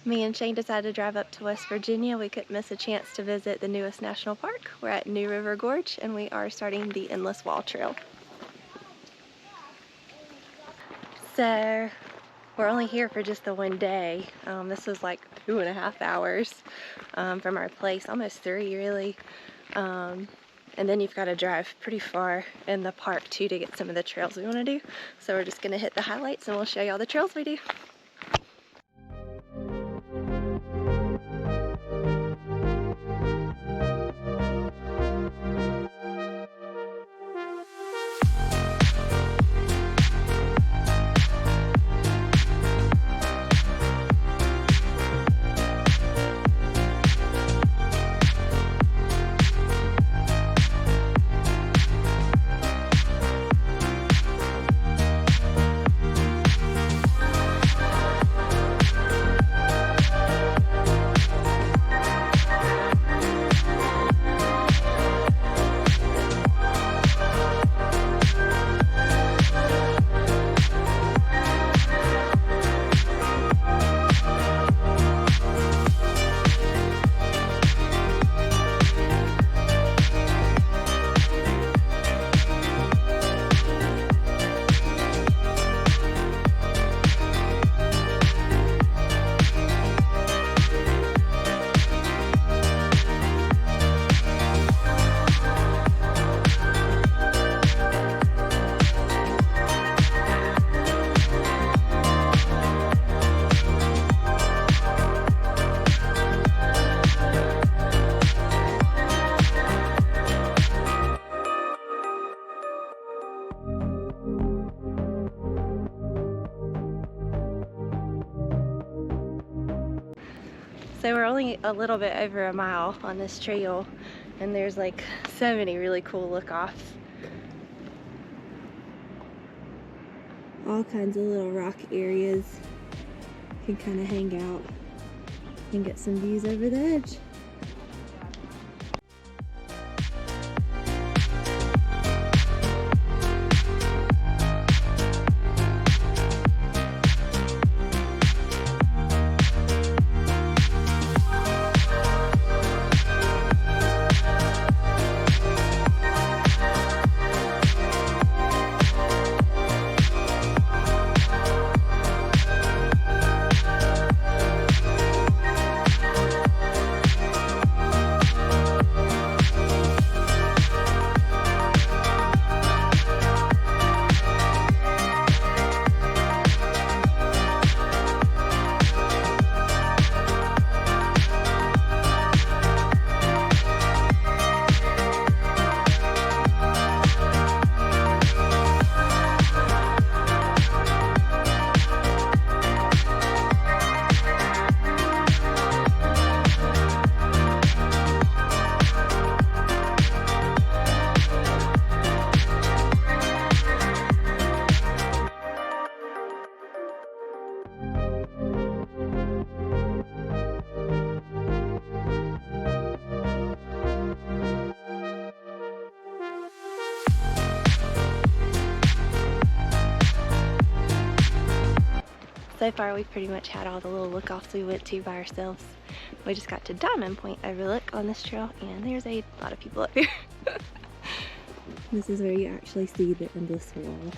Me and Shane decided to drive up to West Virginia. We couldn't miss a chance to visit the newest national park. We're at New River Gorge and we are starting the Endless Wall Trail. So we're only here for just the one day. This was like 2.5 hours from our place, almost 3 really. And then you've got to drive pretty far in the park too to get some of the trails we want to do. So we're just going to hit the highlights and we'll show you all the trails we do. So we're only a little bit over a mile on this trail and there's like so many really cool look-offs. All kinds of little rock areas. You can kind of hang out and get some views over the edge. So far we've pretty much had all the little look-offs we went to by ourselves. We just got to Diamond Point Overlook on this trail and there's a lot of people up here. This is where you actually see the Endless Wall.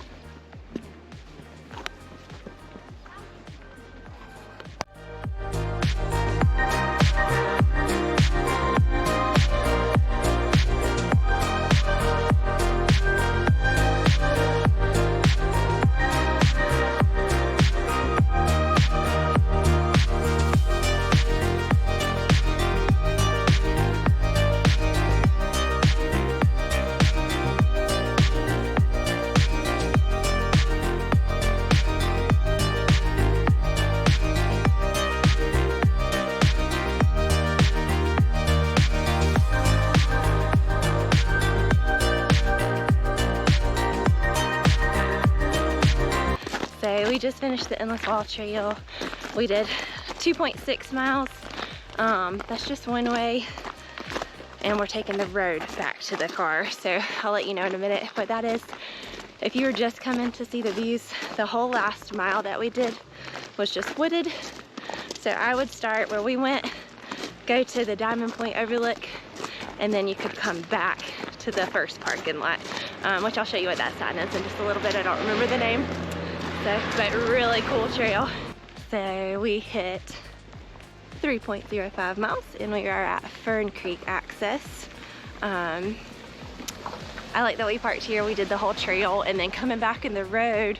So we just finished the Endless Wall Trail. We did 2.6 miles. That's just one way. And we're taking the road back to the car. So I'll let you know in a minute what that is. If you were just coming to see the views, the whole last mile that we did was just wooded. So I would start where we went, go to the Diamond Point Overlook, and then you could come back to the first parking lot, which I'll show you what that sign is in just a little bit. I don't remember the name. So, but really cool trail. So we hit 3.05 miles and we are at Fern Creek access. I like that we parked here. We did the whole trail, and then coming back in the road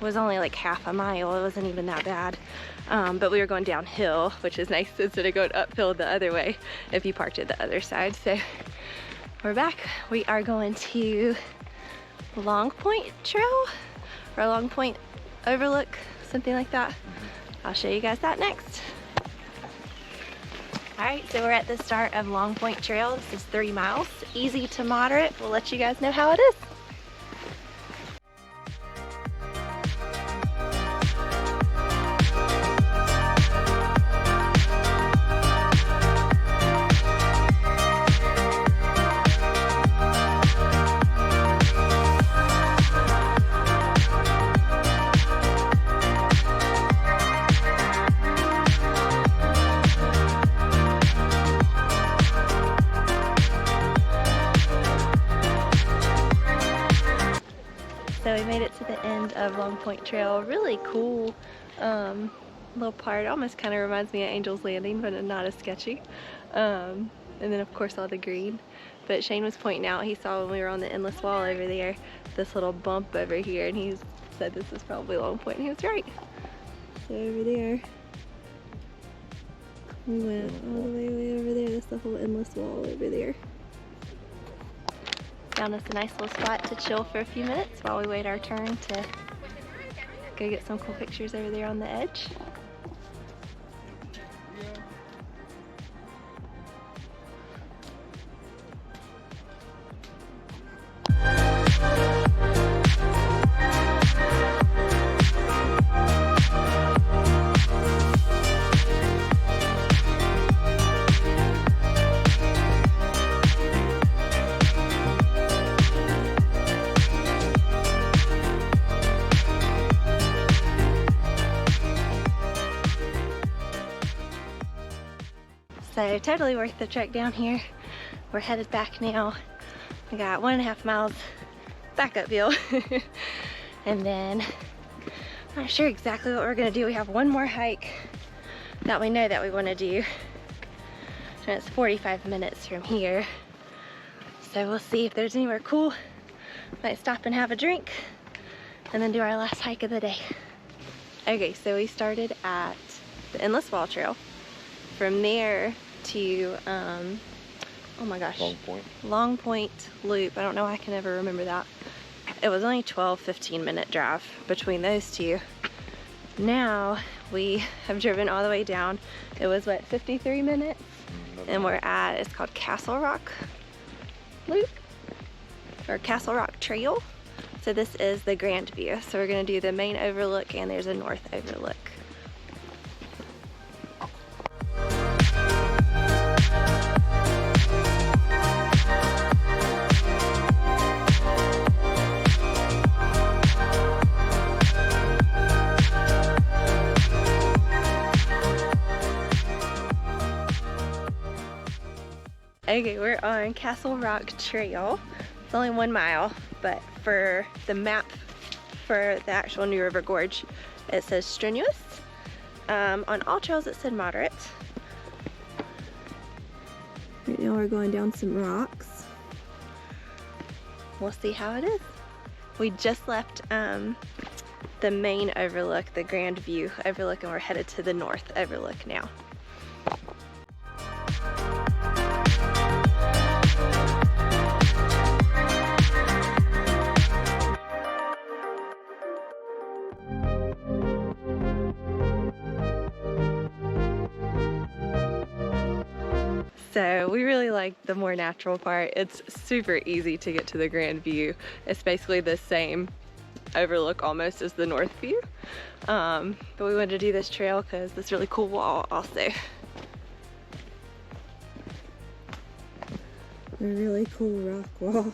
was only like half a mile. It wasn't even that bad. But we were going downhill, which is nice instead of going uphill the other way if you parked at the other side. So we're back. We are going to Long Point Trail or Long Point Overlook, something like that. I'll show you guys that next. All right, so we're at the start of Long Point Trail. This is 3 miles, easy to moderate. We'll let you guys know how it is. So we made it to the end of Long Point Trail. Really cool little part. It almost kind of reminds me of Angel's Landing, but not as sketchy. And then of course all the green. But Shane was pointing out, he saw when we were on the endless wall over there, this little bump over here, and he said this is probably Long Point, and he was right. So over there, we went all the way over there. That's the whole endless wall over there. Found us a nice little spot to chill for a few minutes while we wait our turn to go get some cool pictures over there on the edge. So totally worth the trek down here. We're headed back now. We got 1.5 miles back uphill. And then, I'm not sure exactly what we're gonna do. We have one more hike that we know that we wanna do. And it's 45 minutes from here. So we'll see if there's anywhere cool. Might stop and have a drink and then do our last hike of the day. Okay, so we started at the Endless Wall Trail. From there to, oh my gosh, Long Point Loop. I don't know why I can never remember that. It was only 12-15 minute drive between those two. Now we have driven all the way down. It was what, 53 minutes? And we're at, it's called Castle Rock Loop or Castle Rock Trail. So this is the Grandview. So we're gonna do the main overlook, and there's a north overlook. Okay, we're on Castle Rock Trail. It's only 1 mile, but for the map for the actual New River Gorge, it says strenuous. On all trails it said moderate. Right now we're going down some rocks. We'll see how it is. We just left the main overlook, the Grandview overlook, and we're headed to the north overlook now. So we really like the more natural part. It's super easy to get to the Grandview. It's basically the same overlook almost as the North View. But we wanted to do this trail because this really cool wall also. A really cool rock wall.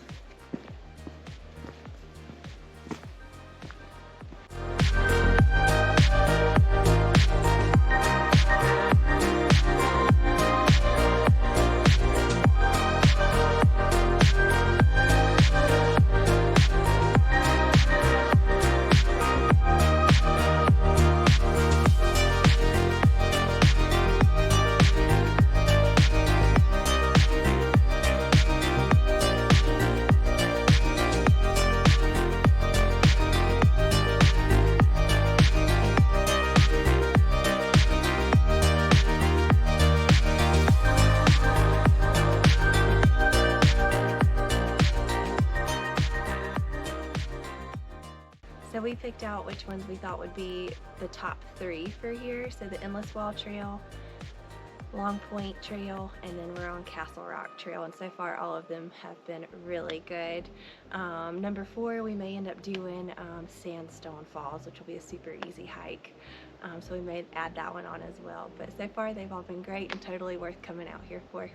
picked out which ones we thought would be the top 3 for here. So the Endless Wall Trail, Long Point Trail, and then we're on Castle Rock Trail, and so far all of them have been really good. Number 4, we may end up doing Sandstone Falls, which will be a super easy hike, so we may add that one on as well. But so far they've all been great and totally worth coming out here for.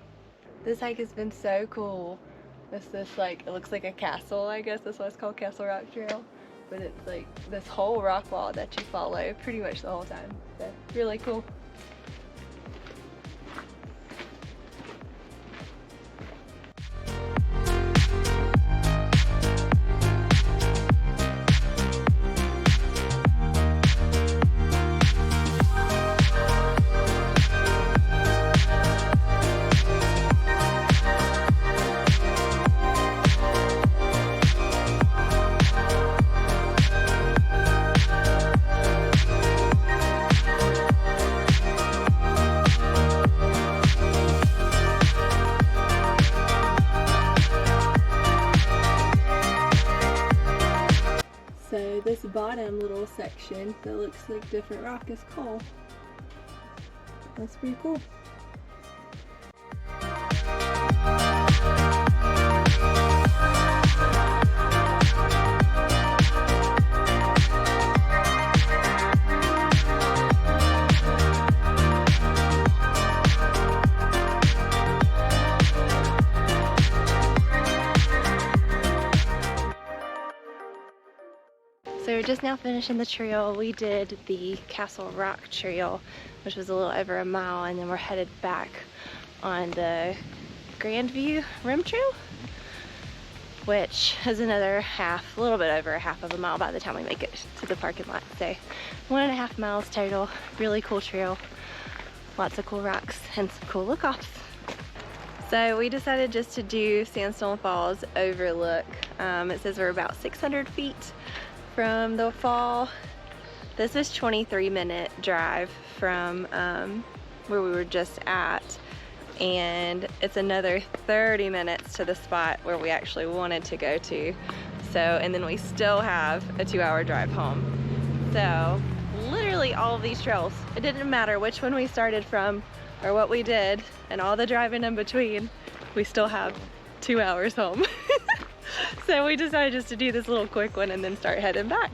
This hike has been so cool. It's this, like, it looks like a castle, I guess that's why it's called Castle Rock Trail, but it's like this whole rock wall that you follow pretty much the whole time, so really cool. So this bottom little section that looks like different rock is coal. That's pretty cool. So we're just now finishing the trail. We did the Castle Rock Trail, which was a little over a mile, and then we're headed back on the Grandview Rim Trail, which is another half, a little bit over a half of a mile by the time we make it to the parking lot. So 1.5 miles total. Really cool trail. Lots of cool rocks and some cool look-offs. So we decided just to do Sandstone Falls overlook. It says we're about 600 feet from the fall. This is 23-minute drive from where we were just at, and it's another 30 minutes to the spot where we actually wanted to go to. So, and then we still have a 2-hour drive home. So literally all of these trails, it didn't matter which one we started from or what we did and all the driving in between, we still have 2 hours home. So we decided just to do this little quick one and then start heading back.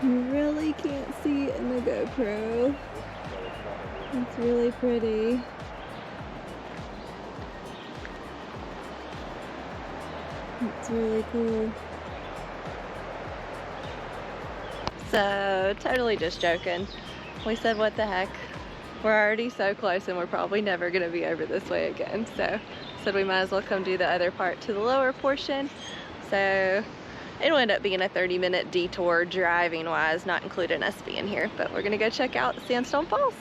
You really can't see it in the GoPro. It's really pretty. It's really cool. So, totally just joking. We said, what the heck? We're already so close and we're probably never gonna be over this way again. So, said we might as well come do the other part to the lower portion. So, it'll end up being a 30-minute detour driving wise, not including us being here. But we're gonna go check out Sandstone Falls.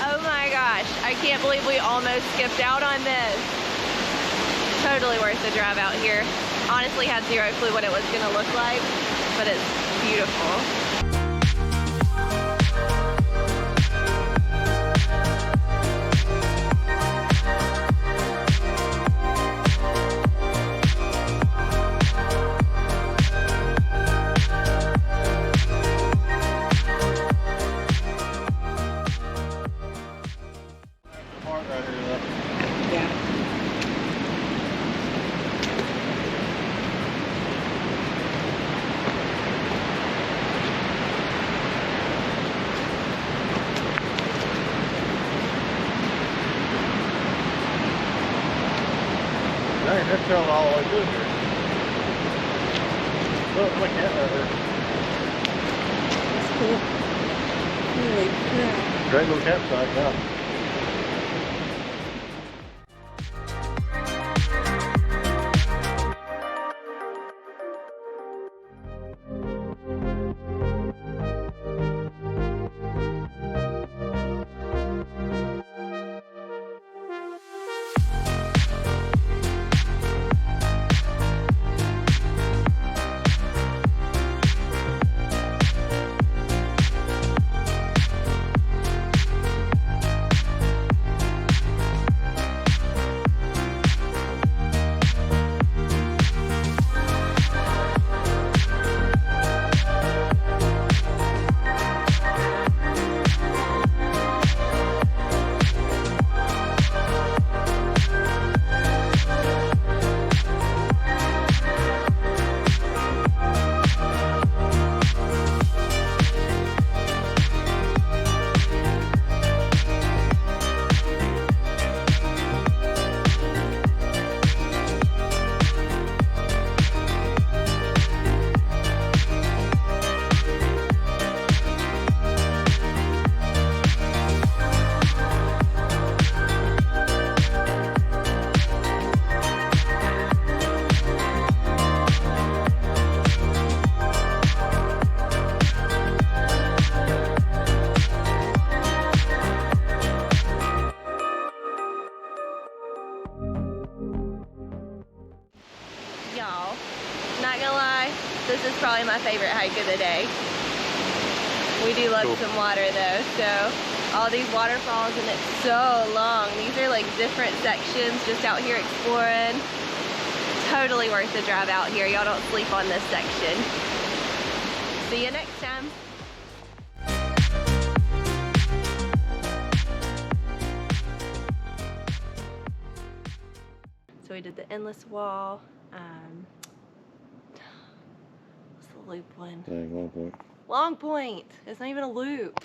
Oh my gosh, I can't believe we almost skipped out on this. Totally worth the drive out here. Honestly had zero clue what it was gonna look like, but it's beautiful. Dang, they're traveling all the way through here. Look, like that right there. That's cool. Holy crap. Great little campsite, yeah. my favorite hike of the day. We do love some water though, so all these waterfalls, and it's so long. These are like different sections just out here exploring. Totally worth the drive out here. Y'all don't sleep on this section. See you next time. So we did the endless wall. What's the loop one? Dang, Long Point. Long Point. It's not even a loop.